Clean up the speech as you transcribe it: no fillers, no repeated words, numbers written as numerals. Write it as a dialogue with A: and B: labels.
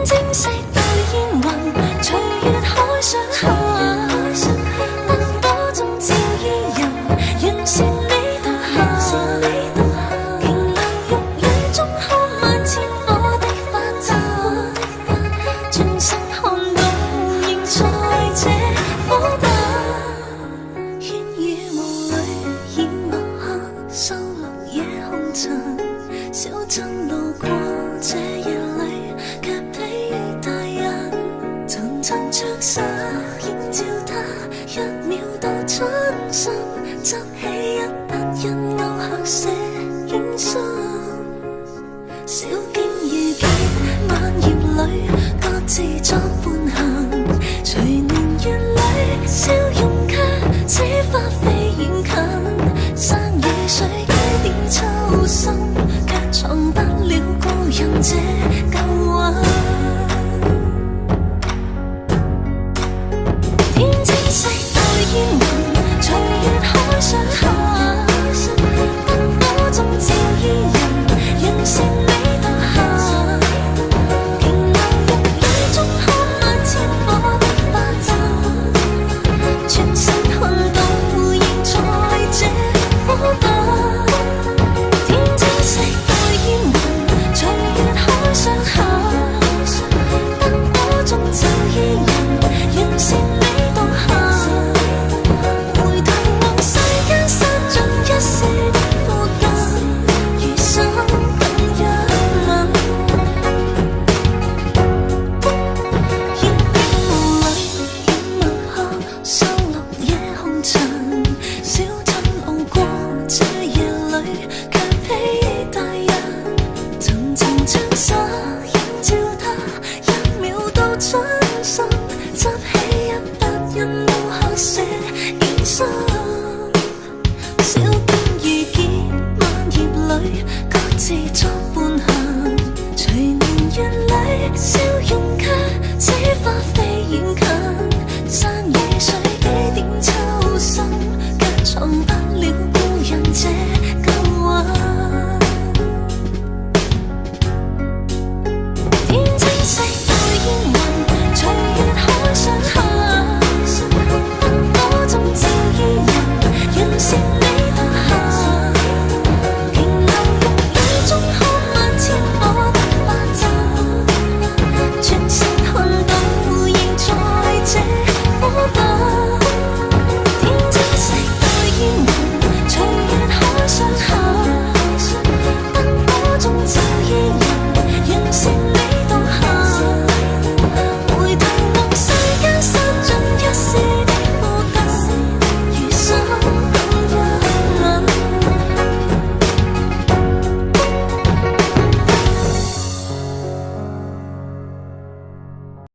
A: 蒸飾到煙雲，隨月海上下，燈火中照伊人，完善你獨行。瓊樓玉宇中看萬千火的花綻，轉身看到仍在這火把。煙雨霧裏掩幕下，收錄夜紅塵。小鎮路過這夜裏，卻疲於大人。層層着紗映照他，一秒到春心，執起一筆印勾刻寫影心。小徑遇見晚葉裏，各自作伴行。隨年月裏，笑容卻似花飛遠近。山與水幾點秋深，卻藏不了高人這